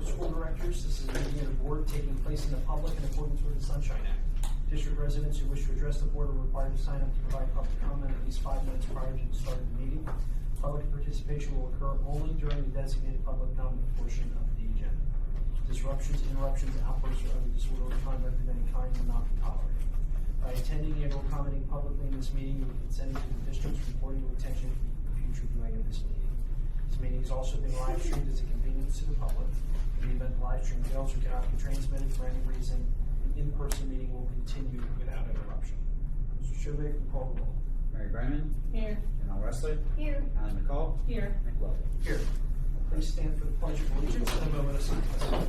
Board of School Directors. This is a meeting of the board taking place in the public in accordance with the Sunshine Act. District residents who wish to address the board are required to sign up to provide public comment at least 5 minutes prior to the start of the meeting. Public participation will occur only during the designated public comment portion of the agenda. Disruptions, interruptions, outbursts, or other disorderly conduct of any kind will not be tolerated. By attending and or commenting publicly in this meeting, you are consenting to the district's reporting of attention for future viewing of this meeting. This meeting is also being live streamed as a convenience to the public. In the event the live stream fails or cannot be transmitted for any reason, the in-person meeting will continue without interruption. Mr. Schubert, can you call the roll? Mary Brennan. Here. Janelle Wesley. Here. Alan McCall. Here. Nick Lovell. Here. Please stand for the Pledge of Allegiance and a moment of silence.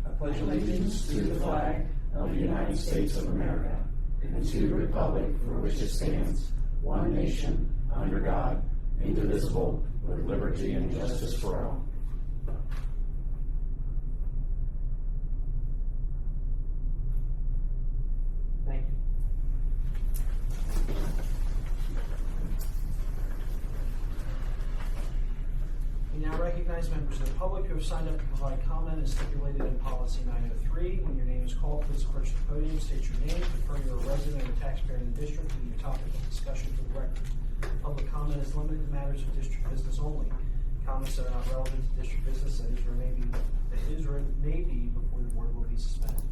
I pledge allegiance to the flag of the United States of America and to the republic for which it stands, one nation, under God, indivisible, with liberty and justice for all. Thank you. We now recognize members of the public who have signed up to provide comment as stipulated in Policy 903. When your name is called, please approach the podium, state your name, confirm you're a resident or taxpayer in the district, and your topic of discussion for the record. Public comment is limited to matters of district business only. Comments that are not relevant to district business that is or may be before the board will be suspended.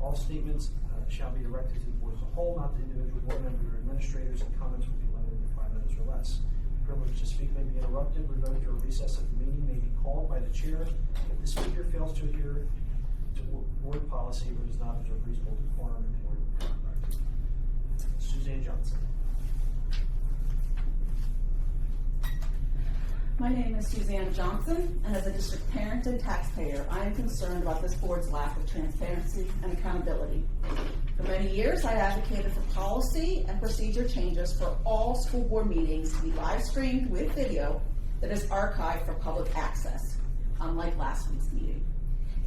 All statements shall be directed to the board as a whole, not to individual board members or administrators, and comments will be limited to 5 minutes or less. Privilege to speak may be interrupted, revoked, or recess of the meeting may be called by the chair if the speaker fails to adhere to board policy or does not observe reasonable decorum and board conduct. Suzanne Johnson. My name is Suzanne Johnson, and as a district parent and taxpayer, I am concerned about this board's lack of transparency and accountability. For many years, I advocated for policy and procedure changes for all school board meetings to be live streamed with video that is archived for public access, unlike last week's meeting.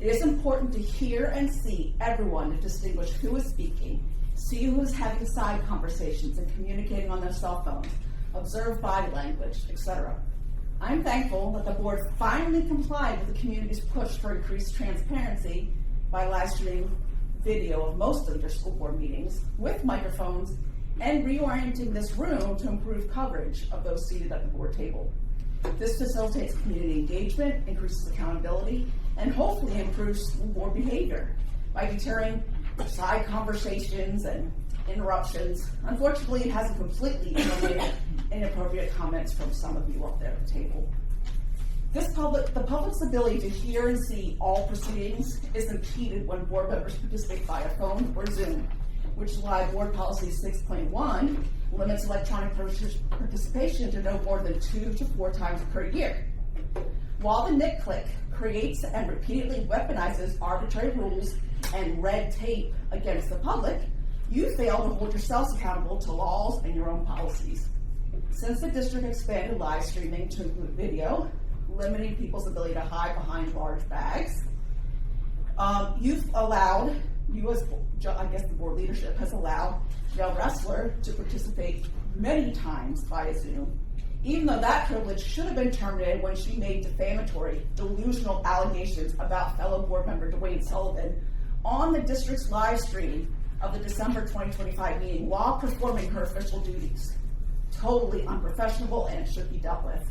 It is important to hear and see everyone to distinguish who is speaking, see who is having side conversations and communicating on their cell phones, observe body language, etc. I'm thankful that the board finally complied with the community's push for increased transparency by live streaming video of most of your school board meetings with microphones and reorienting this room to improve coverage of those seated at the board table. This facilitates community engagement, increases accountability, and hopefully improves school board behavior by deterring side conversations and interruptions. Unfortunately, it hasn't completely eliminated inappropriate comments from some of you up there at the table. The public's ability to hear and see all proceedings is impeded when board members participate via phone or Zoom, which is why Board Policy 6.1 limits electronic participation to no more than 2 to 4 times per year. While the NIC-CLIC creates and repeatedly weaponizes arbitrary rules and red tape against the public, you fail to hold yourselves accountable to laws and your own policies. Since the district expanded live streaming to include video, limiting people's ability to hide behind large bags, I guess the board leadership has allowed Yale Wrestler to participate many times via Zoom, even though that privilege should have been terminated when she made defamatory, delusional allegations about fellow board member Dwayne Sullivan on the district's live stream of the December 2025 meeting while performing her official duties. Totally unprofessional, and it should be dealt with.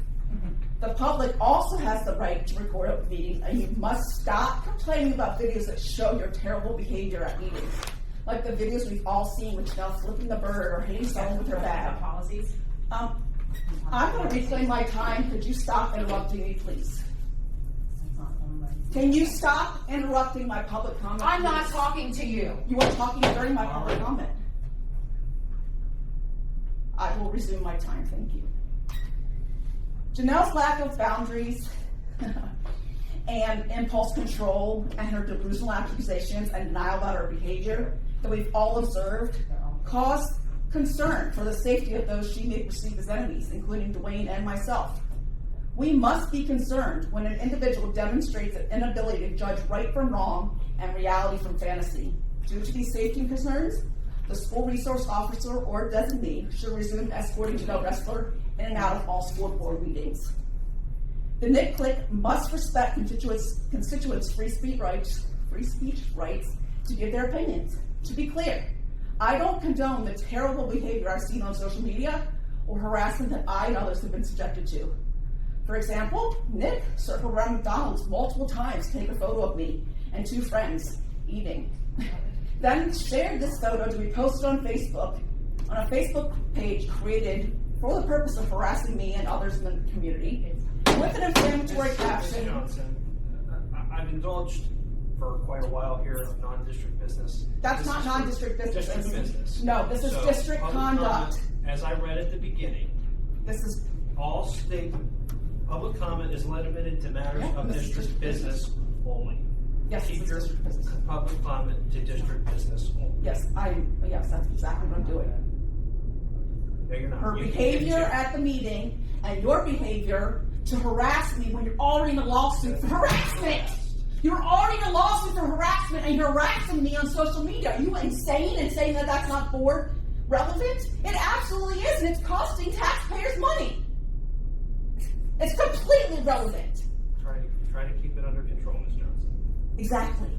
The public also has the right to record a meeting, and you must stop complaining about videos that show your terrible behavior at meetings, like the videos we've all seen with Janelle flipping the bird or hitting someone with her bag. Policies. I'm going to reclaim my time. Could you stop interrupting me, please? Can you stop interrupting my public comment? I'm please? not talking to you. You are talking during my public comment. I will resume my time. Thank you. Janelle's lack of boundaries and impulse control and her delusional accusations and denial about her behavior that we've all observed cause concern for the safety of those she may perceive as enemies, including Dwayne and myself. We must be concerned when an individual demonstrates an inability to judge right from wrong and reality from fantasy. Due to these safety concerns, the school resource officer or designee should resume escorting Janelle Wrestler in and out of all school board meetings. The Nick Click must respect constituents' free speech rights to give their opinions. To be clear, I don't condone the terrible behavior I've seen on social media or harassment that I and others have been subjected to. For example, Nick circled around McDonald's multiple times to take a photo of me and 2 friends eating. Then shared this photo to be posted on Facebook, on a Facebook page created for the purpose of harassing me and others in the community, with an inflammatory Ms. caption. Johnson, I've indulged for quite a while here of non-district business. That's This not is non-district business. District business. No, this is So, district public conduct. comment, as I read at the beginning, This is, all state public comment is limited to matters Yeah, of this is district district business only. yes, this Keep is your district business. public comment to district business only. Yes, that's exactly what I'm doing. No, you're not. Her You can behavior continue. at the meeting and your behavior to harass me when you're already in a lawsuit for harassment. You're already in a lawsuit for harassment and you're harassing me on social media. Are you insane and saying that that's not board relevant? It absolutely is, and it's costing taxpayers money. It's completely relevant. Try to keep it under control, Ms. Johnson. Exactly.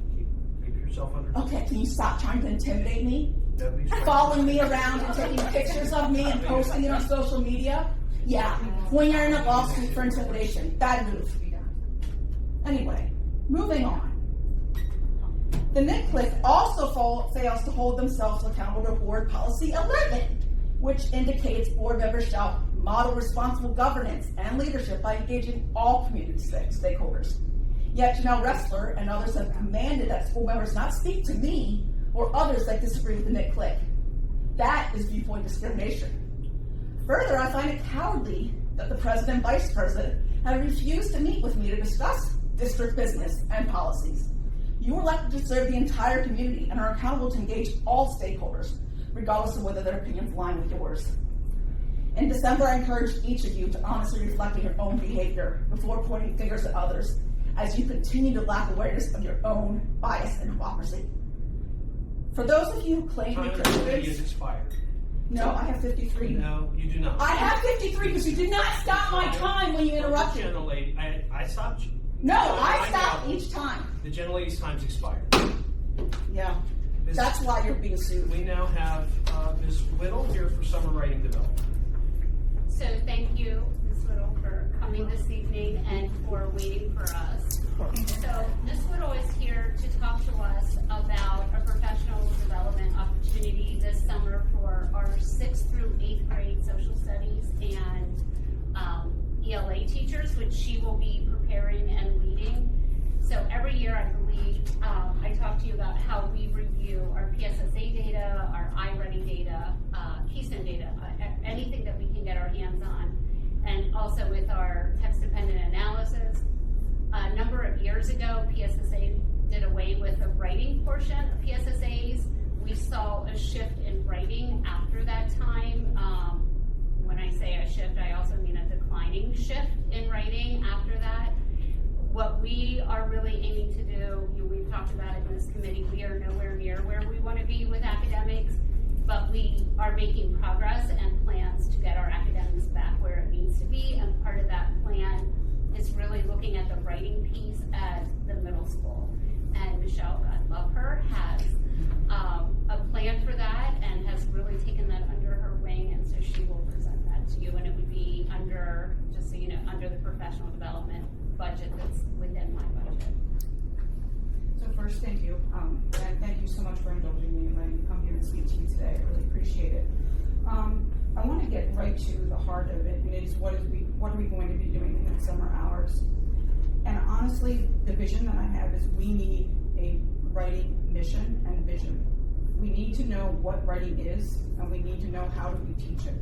Keep yourself under control. Okay, can you stop trying to intimidate me? Nobody's trying to- Following me around and taking pictures of me and posting it on social media? Yeah, when you're in a lawsuit for intimidation. Bad move. Anyway, moving on. The Nick Click also fails to hold themselves accountable to Board Policy 11, which indicates board members shall model responsible governance and leadership by engaging all community stakeholders. Yet Janelle Ressler and others have commanded that school members not speak to me or others that disagree with the Nick Click. That is viewpoint discrimination. Further, I find it cowardly that the president and vice president have refused to meet with me to discuss district business and policies. You are elected to serve the entire community and are accountable to engage all stakeholders, regardless of whether their opinions align with yours. In December, I encouraged each of you to honestly reflect on your own behavior before pointing fingers at others, as you continue to lack awareness of your own bias and hypocrisy. For those of you who claim to be Time is Christians, expired. no, I have 53. No, you do not. I have 53 because you did not stop my time when you interrupted. The gentlelady, I stopped you. No, I I stop know. each time. The gentlelady's time's expired. Yeah, Ms. that's why you're being sued. We now have Ms. Whittle here for summer writing development. So thank you, Ms. Whittle, for coming this evening and for waiting for us. So Ms. Whittle is here to talk to us about a professional development opportunity this summer for our 6th through 8th grade social studies and ELA teachers, which she will be preparing and leading. So every year, I believe, I talk to you about how we review our PSSA data, our iReady data, Keystone data, anything that we can get our hands on, and also with our text-dependent analysis. A number of years ago, PSSA did away with the writing portion of PSSAs. We saw a shift in writing after that time. When I say a shift, I also mean a declining shift in writing after that. What we are really aiming to do, we've talked about it in this committee, we are nowhere near where we want to be with academics, but we are making progress and plans to get our academics back where it needs to be, and part of that plan is really looking at the writing piece at the middle school. And Michelle, God love her, has a plan for that and has really taken that under her wing, and so she will present that to you, and it would be under, just so you know, under the professional development budget that's within my budget. So first, thank you, and thank you so much for indulging me and letting me come here and speak to you today. I really appreciate it. I want to get right to the heart of it, and it is what are we going to be doing in the summer hours? And honestly, the vision that I have is we need a writing mission and vision. We need to know what writing is, and we need to know how do we teach it.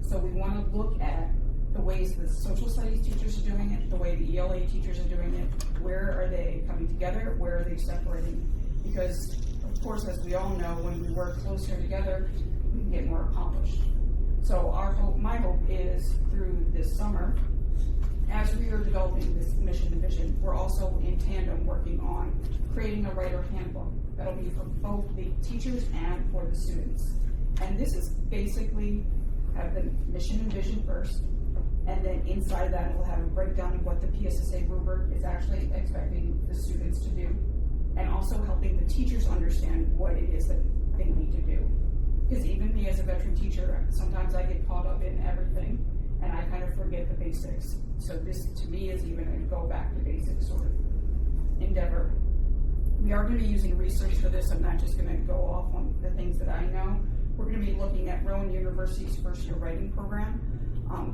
So we want to look at the ways the social studies teachers are doing it, the way the ELA teachers are doing it, where are they coming together, where are they separating? Because, of course, as we all know, when we work closer together, we can get more accomplished. So my hope is through this summer, as we are developing this mission and vision, we're also in tandem working on creating a writer handbook that'll be for both the teachers and for the students. And this is basically have the mission and vision first, And then inside that, it'll have a breakdown of what the PSSA rubric is actually expecting the students to do. And also helping the teachers understand what it is that they need to do. Because even me as a veteran teacher, sometimes I get caught up in everything and I kind of forget the basics. So this to me is even a go back to basics sort of endeavor. We are going to be using research for this. I'm not just going to go off on the things that I know. We're going to be looking at Rowan University's first year writing program.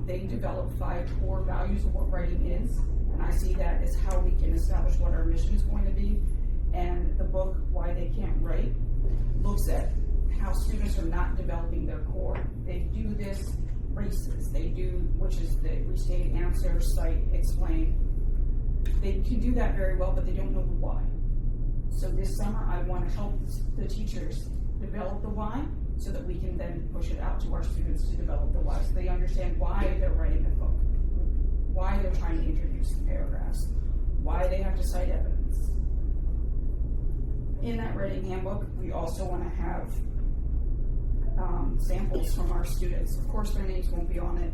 They developed 5 core values of what writing is, and I see that as how we can establish what our mission is going to be. And the book, Why They Can't Write, looks at how students are not developing their core. They do this races, they do, which is the restate, answer, cite, explain. They can do that very well, but they don't know the why. So this summer, I want to help the teachers develop the why, so that we can then push it out to our students to develop the why, so they understand why they're writing the book, why they're trying to introduce the paragraphs, why they have to cite evidence. In that writing handbook, we also want to have samples from our students. Of course, their names won't be on it,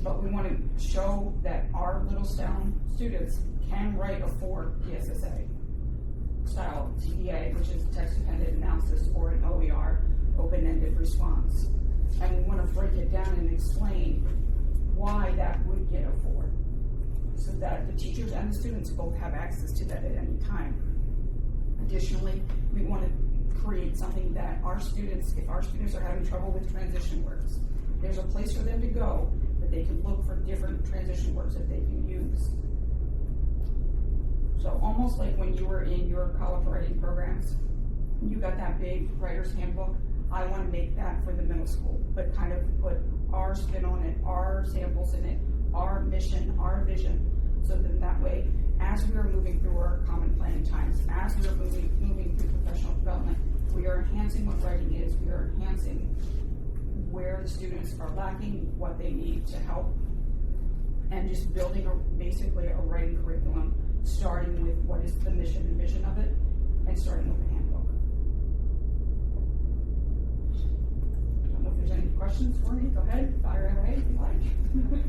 but we want to show that our Littlestown students can write a 4 PSSA style TDA, which is text-dependent analysis, or an OER, open-ended response. And we want to break it down and explain why that would get a 4, so that the teachers and the students both have access to that at any time. Additionally, we want to create something that our students, if our students are having trouble with transition words, there's a place for them to go that they can look for different transition words that they can use. So almost like when you were in your college writing programs, you got that big writer's handbook. I want to make that for the middle school, but kind of put our spin on it, our samples in it, our mission, our vision, so that way, as we are moving through our common planning times, as we are moving through professional development, we are enhancing what writing is, we are enhancing where the students are lacking, what they need to help, and just building basically a writing curriculum, starting with what is the mission and vision of it, and starting with the handbook. I don't know if there's any questions for me. Go ahead, fire away if you like.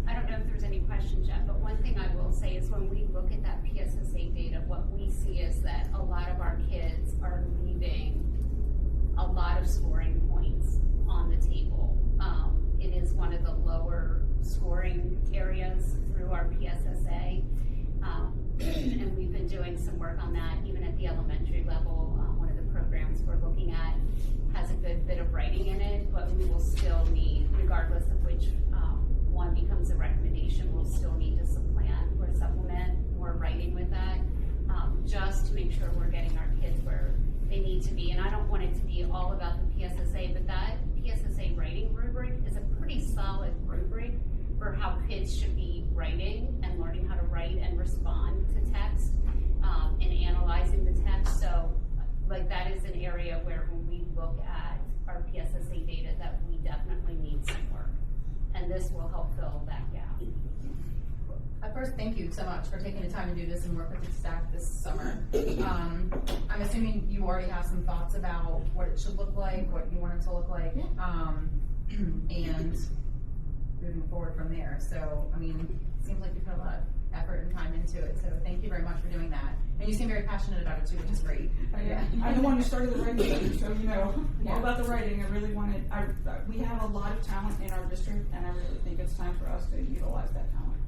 I don't know if there's any questions yet, but one thing I will say is when we look at that PSSA data, what we see is that a lot of our kids are leaving a lot of scoring points on the table. It is one of the lower scoring areas through our PSSA. And we've been doing some work on that even at the elementary level. One of the programs we're looking at has a good bit of writing in it, but we will still need, regardless of which one becomes a recommendation, we'll still need to supplant or supplement more writing with that, just to make sure we're getting our kids where they need to be. And I don't want it to be all about the PSSA, but that PSSA writing rubric is a pretty solid rubric for how kids should be writing and learning how to write and respond to text, and analyzing the text. So like that is an area where when we look at our PSSA data that we definitely need some work. And this will help fill that gap. First, thank you so much for taking the time to do this and work with the staff this summer. I'm assuming you already have some thoughts about what it should look like, what you want it to look like, and moving forward from there. So, I mean, it seems like you put a lot of effort and time into it. So thank you very much for doing that. And you seem very passionate about it too, which is great. Yeah. I'm the one who started the writing, so you know all about the writing. I really wanted. We have a lot of talent in our district, and I really think it's time for us to utilize that talent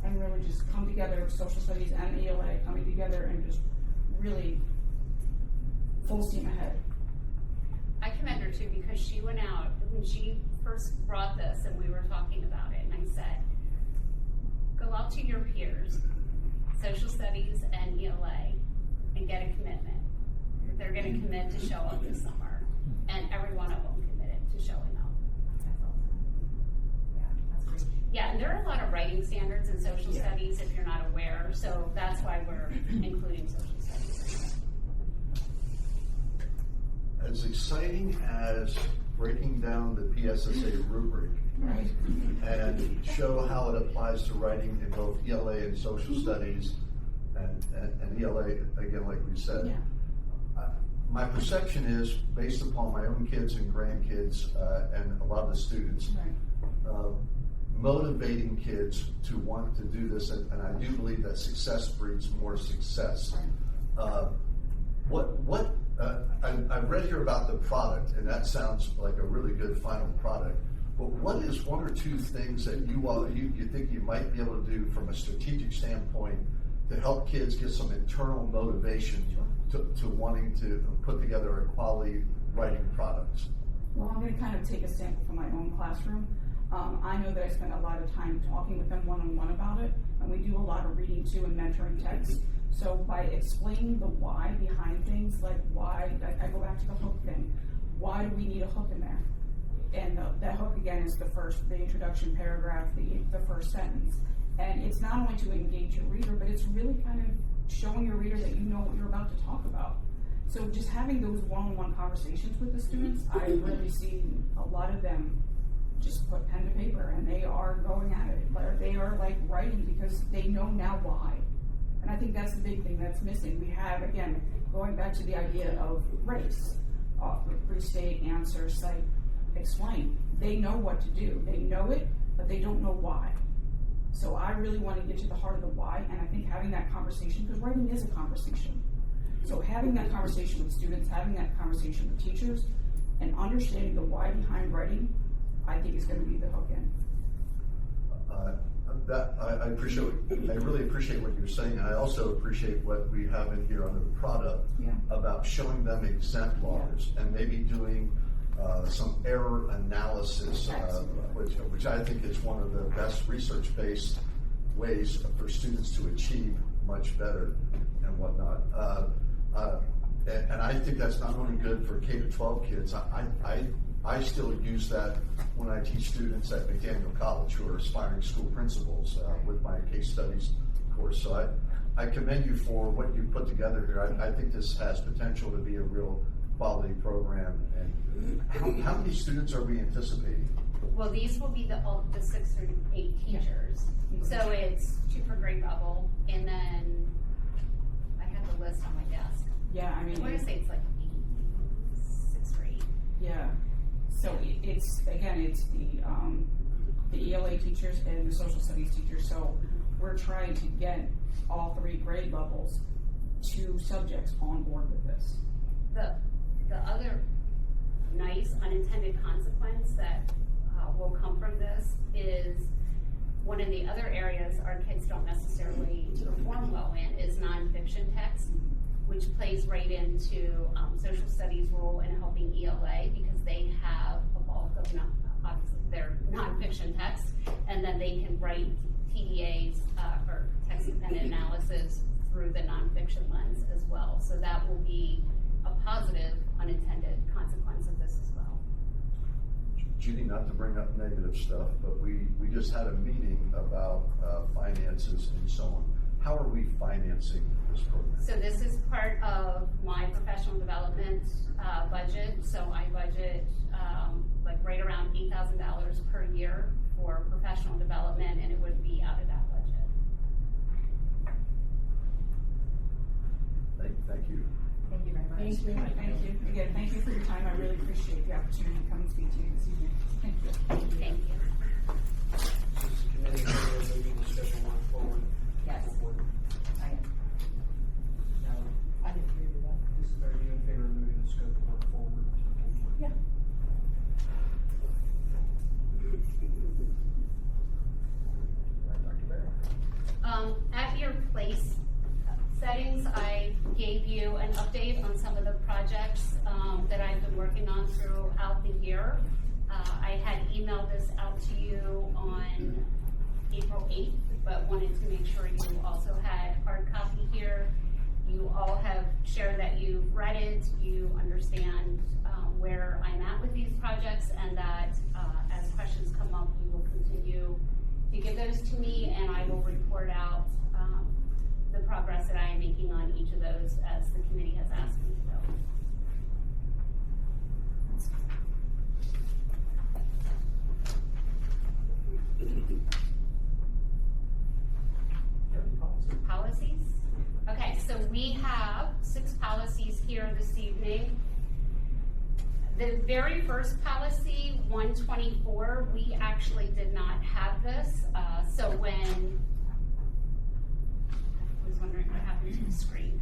and really just come together. Social studies and ELA coming together and just really full steam ahead. I commend her too because she went out when she first brought this and we were talking about it, and I said, go out to your peers, social studies and ELA, and get a commitment. They're going to commit to show up this summer, and every one of them committed to showing up. That's awesome. Yeah, that's great. Yeah, and there are a lot of writing standards in social studies if you're not aware, so that's why we're including social studies. As exciting as breaking down the PSSA rubric Right. and show how it applies to writing in both ELA and social studies and ELA, again, like we said. Yeah. My perception is, based upon my own kids and grandkids and a lot of the students, Right. motivating kids to want to do this, and I do believe that success breeds more success. I've read here about the product, and that sounds like a really good final product. But what is one or two things that you think you might be able to do from a strategic standpoint to help kids get some internal motivation to wanting to put together a quality writing product? Well, I'm going to kind of take a sample from my own classroom. I know that I spend a lot of time talking with them one-on-one about it, and we do a lot of reading too and mentoring texts. So by explaining the why behind things, like why, I go back to the hook thing. Why do we need a hook in there? And that hook again is the introduction paragraph, the first sentence. And it's not only to engage your reader, but it's really kind of showing your reader that you know what you're about to talk about. So just having those one-on-one conversations with the students, I really see a lot of them just put pen to paper and they are going at it. They are like writing because they know now why. And I think that's the big thing that's missing. We have, again, going back to the idea of race, restate, answer, cite, explain. They know what to do. They know it, but they don't know why. So I really want to get to the heart of the why, and I think having that conversation, because writing is a conversation. So having that conversation with students, having that conversation with teachers, and understanding the why behind writing, I think is going to be the hook in. I really appreciate what you're saying, and I also appreciate what we have in here under the product about showing them exemplars and maybe doing some error analysis, which I think is one of the best research-based ways for students to achieve much better and whatnot. And I think that's not only good for K-12 kids. I still use that when I teach students at McDaniel College who are aspiring school principals with my case studies course. So I commend you for what you put together here. I think this has potential to be a real quality program. And how many students are we anticipating? Well, these will be the 6 through 8 teachers. So it's 2 per grade level, and then I have the list on my desk. Yeah, I mean, I want to say it's like 6 or 8. Yeah. So it's the ELA teachers and the social studies teachers. So we're trying to get all 3 grade levels 2 subjects on board with this. The other nice unintended consequence that will come from this is one of the other areas our kids don't necessarily perform well in is nonfiction text, which plays right into social studies' role in helping ELA because they have a bulk of obviously their nonfiction text, and then they can write TDAs or text dependent analysis through the nonfiction lens as well. So that will be a positive unintended consequence of this as well. Judy, not to bring up negative stuff, but we just had a meeting about finances and so on. How are we financing this program? So this is part of my professional development budget. So I budget like right around $8,000 per year for professional development, and it would be out of that budget. Thank you. Thank you very much. Thank you. Again, thank you for your time. I really appreciate the opportunity to come and speak to you this evening. Thank you. Thank you. This is committee, moving the schedule on forward. Yes. I am. Now, I didn't hear you. are you in favor of moving the scope of work forward? Yeah. Dr. Barrow. At your place settings, I gave you an update on some of the projects that I've been working on throughout the year. I had emailed this out to you on April 8th, but wanted to make sure you also had hard copy here. You all have shared that you've read it, you understand where I'm at with these projects, and that as questions come up, you will continue to give those to me, and I will report out the progress that I am making on each of those as the committee has asked me to go. Policies? Okay, so we have 6 policies here this evening. The very first policy, 124, we actually did not have this. So when, I was wondering what happened to the screen.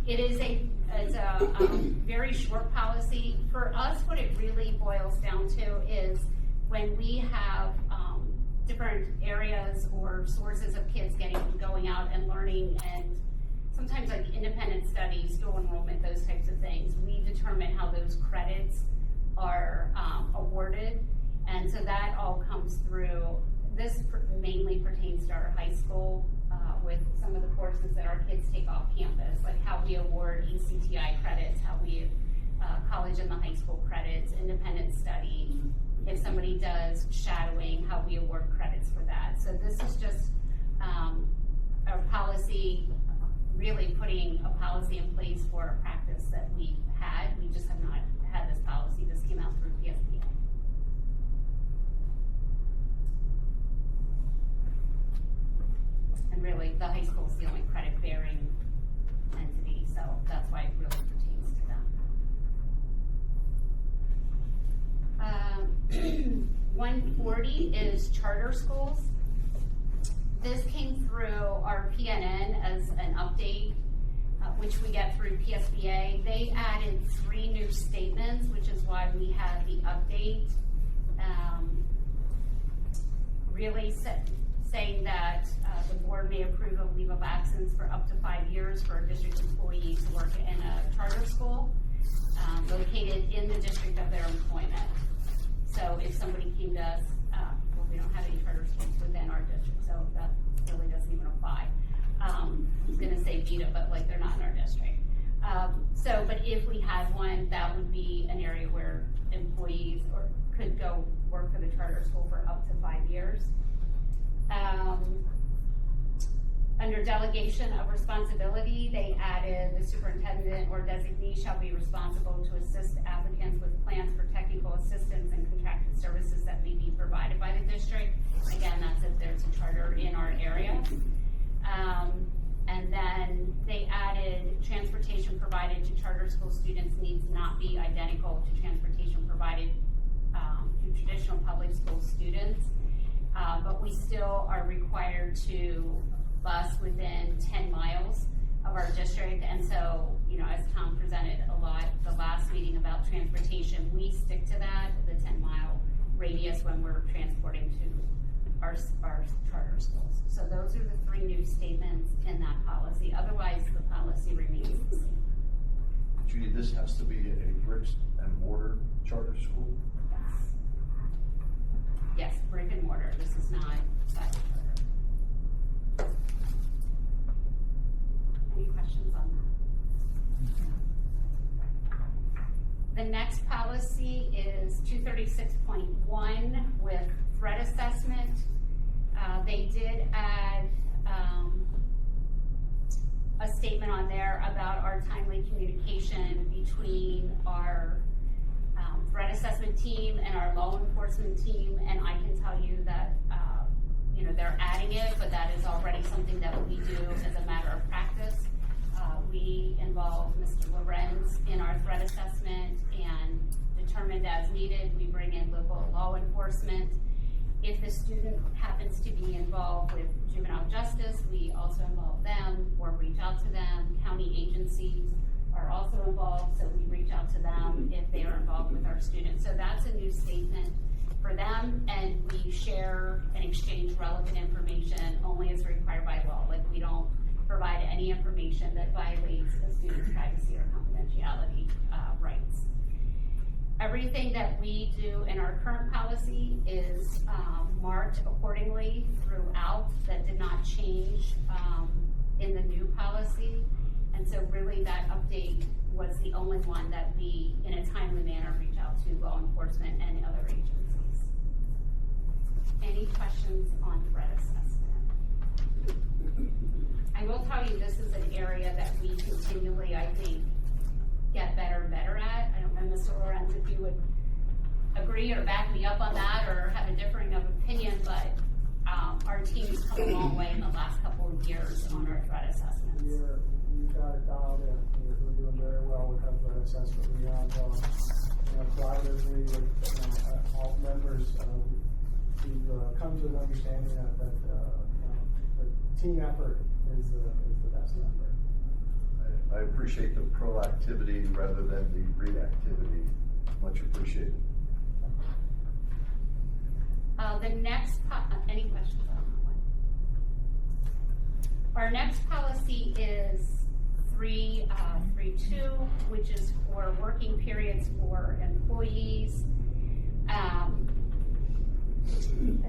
It's a very short policy. For us, what it really boils down to is when we have different areas or sources of kids going out and learning, and sometimes like independent studies, dual enrollment, those types of things, we determine how those credits are awarded. And so that all comes through. This mainly pertains to our high school with some of the courses that our kids take off campus, like how we award ECTI credits, how we college and the high school credits, independent study. If somebody does shadowing, how we award credits for that. So this is just a policy, really putting a policy in place for a practice that we had. We just have not had this policy. This came out through PSPA. And really, the high school is the only credit-bearing entity, so that's why it really pertains to them. 140 is charter schools. This came through our PNN as an update, which we get through PSBA. They added 3 new statements, which is why we had the update. Really saying that the board may approve a leave of absence for up to 5 years for a district employee to work in a charter school located in the district of their employment. So if somebody came to us, well, we don't have any charter schools within our district, so that really doesn't even apply. I was going to say VETA, but like they're not in our district. But if we had one, that would be an area where employees could go work for the charter school for up to 5 years. Under delegation of responsibility, they added the superintendent or designee shall be responsible to assist applicants with plans for technical assistance and contracted services that may be provided by the district. Again, that's if there's a charter in our area. And then they added transportation provided to charter school students needs not be identical to transportation provided to traditional public school students. But we still are required to bus within 10 miles of our district. And so, as Tom presented a lot the last meeting about transportation, we stick to that, the 10-mile radius when we're transporting to our charter schools. So those are the 3 new statements in that policy. Otherwise, the policy remains the same. Judy, this has to be a bricks and mortar charter school? Yes, brick and mortar. This is not private charter. Any questions on that? The next policy is 236.1 with threat assessment. They did add a statement on there about our timely communication between our threat assessment team and our law enforcement team, and I can tell you that they're adding it, but that is already something that we do as a matter of practice. We involve Mr. Lorenz in our threat assessment, and determined as needed, we bring in local law enforcement. If the student happens to be involved with juvenile justice, we also involve them or reach out to them. County agencies are also involved, so we reach out to them if they are involved with our students. So that's a new statement for them, and we share and exchange relevant information only as required by law. Like, we don't provide any information that violates a student's privacy or confidentiality rights. Everything that we do in our current policy is marked accordingly throughout. That did not change in the new policy. And so really that update was the only one that we, in a timely manner, reach out to law enforcement and other agencies. Any questions on threat assessment? I will tell you, this is an area that we continually, I think, get better and better at. I don't know, Mr. Lorenz, if you would agree or back me up on that or have a differing of opinion, but our team's come a long way in the last couple of years on our threat assessments. You've got it dialed in. We're doing very well with our threat process, but we have, collaboratively with, all members, we've come to an understanding that the team effort is the best effort. I appreciate the proactivity rather than the reactivity. Much appreciated. The next, any questions on that one? Our next policy is 3.2, which is for working periods for employees.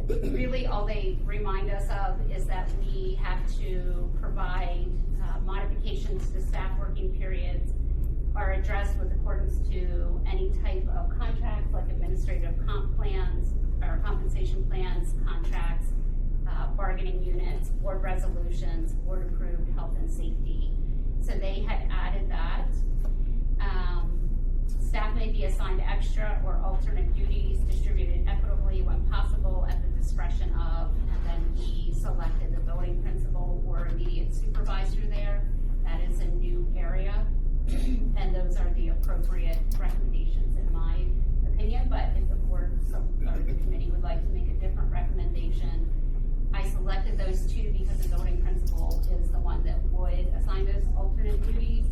Really, all they remind us of is that we have to provide modifications to staff working periods are addressed with accordance to any type of contract, like administrative comp plans or compensation plans, contracts, bargaining units, board resolutions, board approved health and safety. So they had added that. Staff may be assigned extra or alternate duties distributed equitably when possible at the discretion of, and then we selected the building principal or immediate supervisor there. That is a new area, and those are the appropriate recommendations in my opinion, but if the board or the committee would like to make a different recommendation, I selected those two because the building principal is the one that would assign those alternate duties.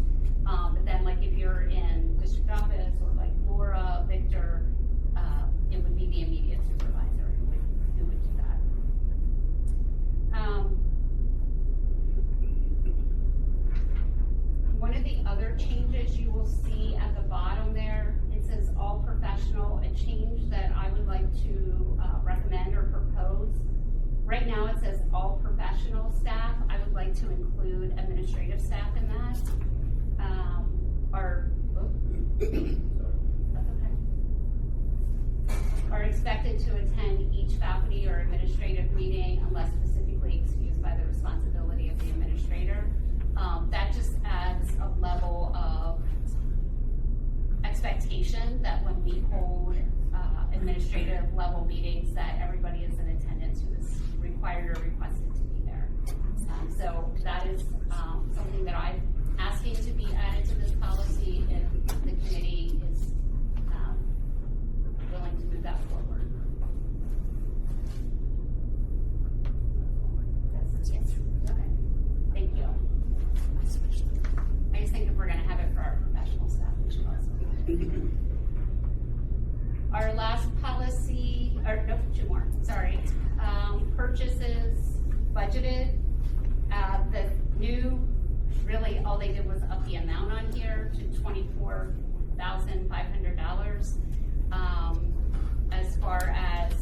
But then, like, if you're in district office or like Laura, Victor, it would be the immediate supervisor who would do that. One of the other changes you will see at the bottom there, it says all professional, a change that I would like to recommend or propose. Right now it says all professional staff. I would like to include administrative staff in that. Are expected to attend each faculty or administrative meeting unless specifically excused by the responsibility of the administrator. That just adds a level of expectation that when we hold administrative level meetings that everybody is in attendance who is required or requested to be there. So that is something that I'm asking to be added to this policy if the committee is willing to move that forward. Yes. Okay. Thank you. I just think if we're going to have it for our professional staff, we should also. Our last policy, or no, two more, sorry. Purchases budgeted. The new, really all they did was up the amount on here to $24,500. As far as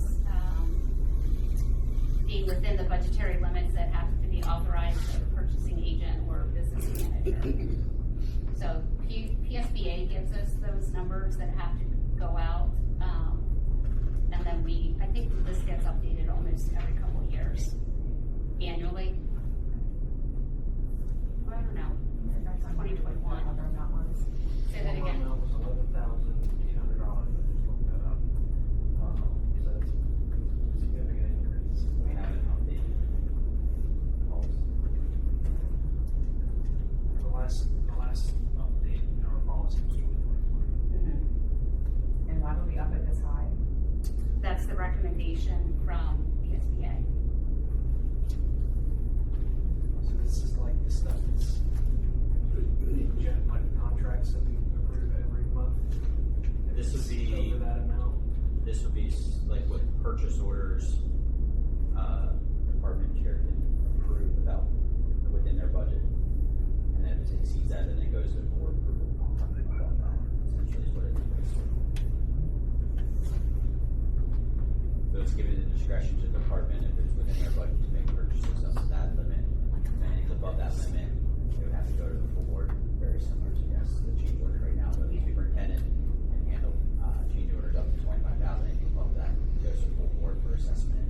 being within the budgetary limits that have to be authorized by the purchasing agent or business manager. So PSBA gives us those numbers that have to go out. And then I think this gets updated almost every couple of years, annually. I don't know. 2021. Say that again. That was $11,800. I just looked that up. So it's a significant increase. We haven't updated policy. The last update in our policy was 2021. And why would we up it this high? That's the recommendation from PSBA. So this is like the stuff that's like contracts that we approve every month. This would be over that amount. This would be like what purchase orders, department chair can approve without, within their budget. And then if it exceeds that, then it goes to the board approval. Essentially is what it is. So it's given the discretion to the department if it's within their budget to make purchases up to that limit. If anything's above that limit, they would have to go to the full board, very similar to, yes, the change order right now. The superintendent can handle change orders up to 25,000. Anything above that goes to the full board for assessment.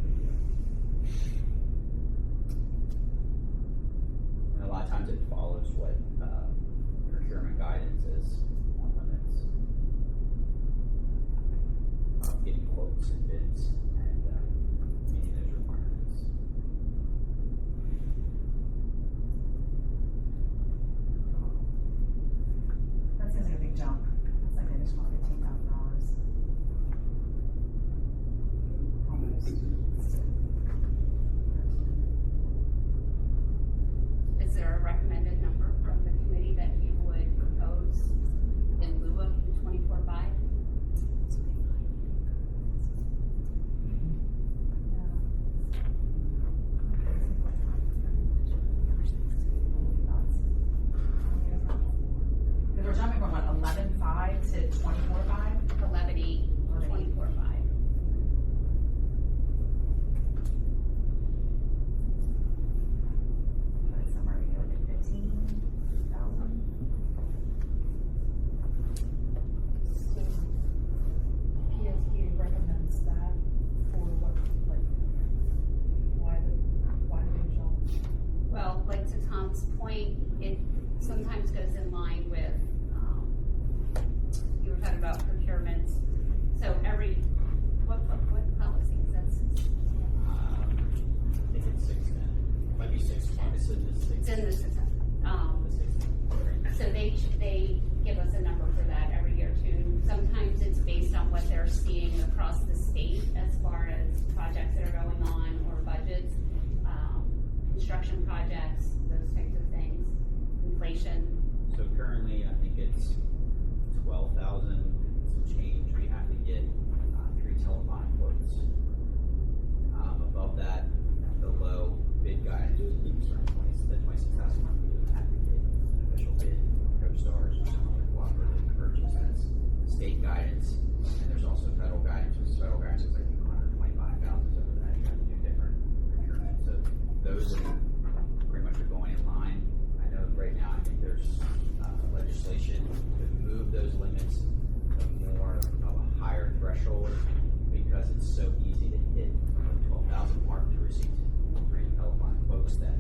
And a lot of times it follows what procurement guidance is on limits. Getting quotes and bids and meeting those requirements. That seems like a big jump. jumping from what, 11.5 to 24.5? 11.8, 24.5. But somewhere maybe like at 15,000. So PSTA recommends that for what, like, why the jump? Well, like to Tom's point, it sometimes goes in line with, you were talking about procurements. So what policy is that? I think it's 610. Might be 610. It's in the 6. It's in the system. The 6. So they give us a number for that every year too. Sometimes it's based on what they're seeing across the state as far as projects that are going on or budgets, construction projects, those types of things, inflation. So currently, I think it's 12,000 to change. We have to get 3 telephonic quotes. Above that, the low bid guidance was the 26,000 mark. We would have to get an official bid from CoStars or some other cooperative purchase. That's state guidance, and there's also federal guidance. Which federal guidance is like 125,000. So that you have to do different procurement. So those are pretty much are going in line. I know right now, I think there's legislation to move those limits to more of a higher threshold because it's so easy to hit the 12,000 mark to receive 3 telephonic quotes that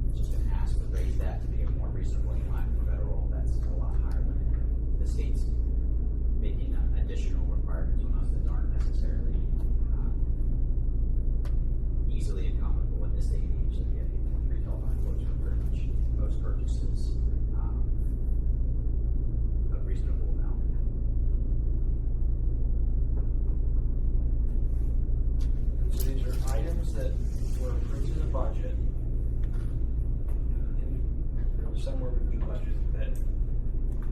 it's just going to ask to raise that to be a more reasonable in line with federal. That's a lot higher limit. The state's making additional requirements on us that aren't necessarily easily accommodable in this day and age. So we have to get 3 telephonic quotes for pretty much most purchases. A reasonable amount. So these are items that were approved in the budget, and somewhere within the budget that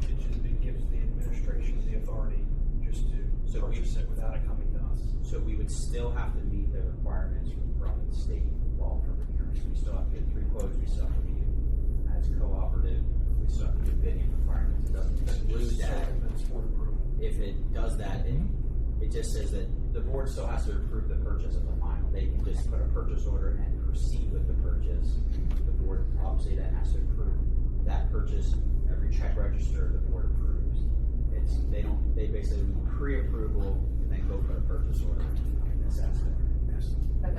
it gives the administration the authority just to purchase it without it coming to us. So we would still have to meet the requirements from the state law for procurement. We still have to get 3 quotes. We still have to meet as cooperative. We still have to do bidding requirements. It doesn't exclude that. That's for approval. If it does that, it just says that the board still has to approve the purchase of the final. They can just put a purchase order and proceed with the purchase. The board obviously then has to approve that purchase. Every check register the board approves. They basically need pre-approval and then go for a purchase order in this aspect. Yes. But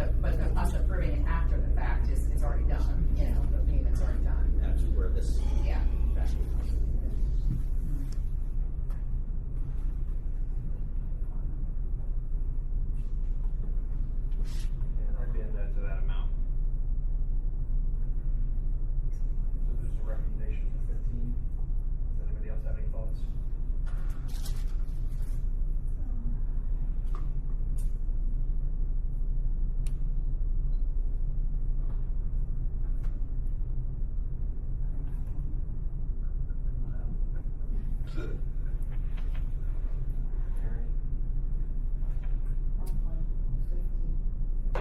us approving it after the fact is already done, you know, the payment's already done. That's where this Yeah. actually comes in. And I'd be in that to that amount. So there's a recommendation for 15. Does anybody else have any thoughts? Mary? I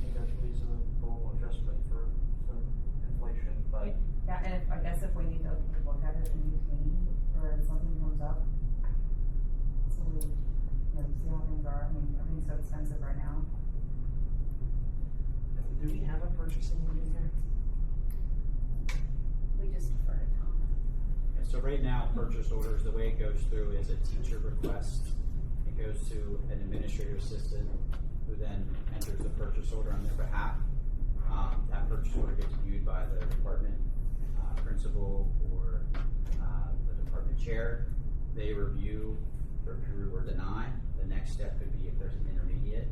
think that's reasonable adjustment for some inflation, but Yeah, and I guess if we need to look at it in between, or if something comes up, so we, see how things are. I mean, everything's so expensive right now. do we have a purchasing meeting here? We just defer to Tom. And so right now, purchase orders, the way it goes through is a teacher request. It goes to an administrative assistant who then enters the purchase order on their behalf. That purchase order gets viewed by the department principal or the department chair. They review, approve, or deny. The next step could be if there's an intermediate.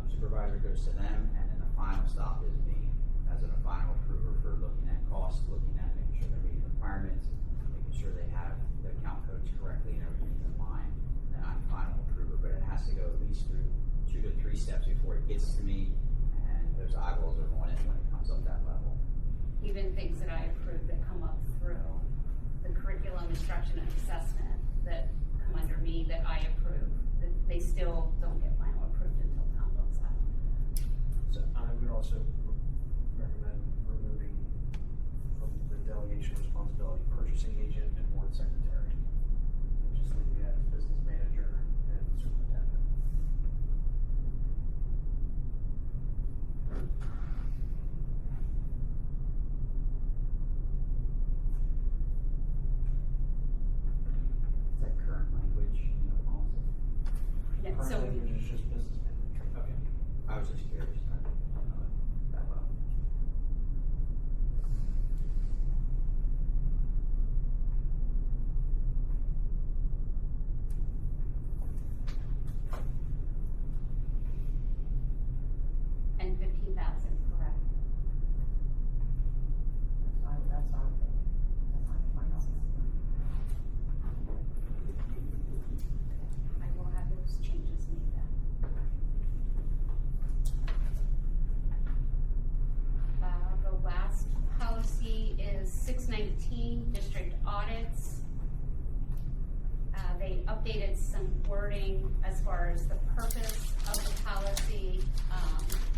Supervisor goes to them, and then the final stop is me as a final approver for looking at costs, looking at making sure they're meeting requirements, making sure they have the account codes correctly and everything's in line. And then I'm final approver, but it has to go at least through 2 to 3 steps before it gets to me, and those eyeballs are on it when it comes up that level. Even things that I approve that come up through the curriculum, instruction, and assessment that come under me that I approve, that they still don't get final approved until Tom looks at them. So I would also recommend removing from delegation of responsibility, purchasing agent and board secretary. Just leaving that as business manager and superintendent. Is that current language in the policy? Yeah, Current so language is just business manager. Okay. I was just curious. I don't know it that well. and 15,000, correct? That's what I'm thinking. That's my house. I will have those changes made then. The last policy is 619, district audits. They updated some wording as far as the purpose of the policy.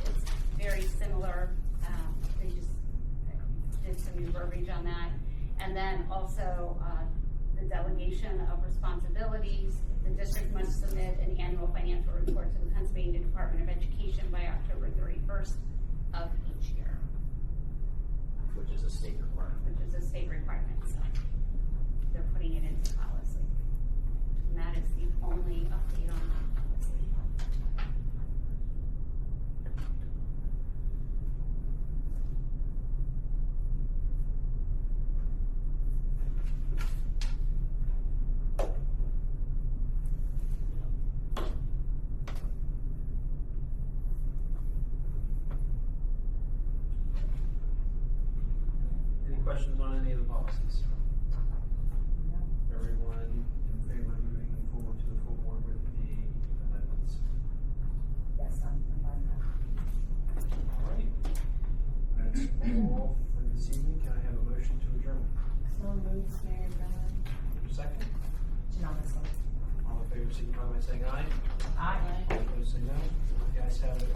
It's very similar. They just did some new verbiage on that. And then also, the delegation of responsibilities. The district must submit an annual financial report to the Pennsylvania Department of Education by October 31st of each year, Which is a state requirement. which is a state requirement, so they're putting it into policy. And that is the only update on that policy. Any questions on any of the policies? Everyone in favor of moving forward to the full board with the amendments? Yes, I'm fine with that. All right. That's all for this evening. Can I have a motion to adjourn? So moved, Mayor Brown. Second? Unanimously. All in favor, signify by saying aye. Aye. All opposed, say no. The ayes have it.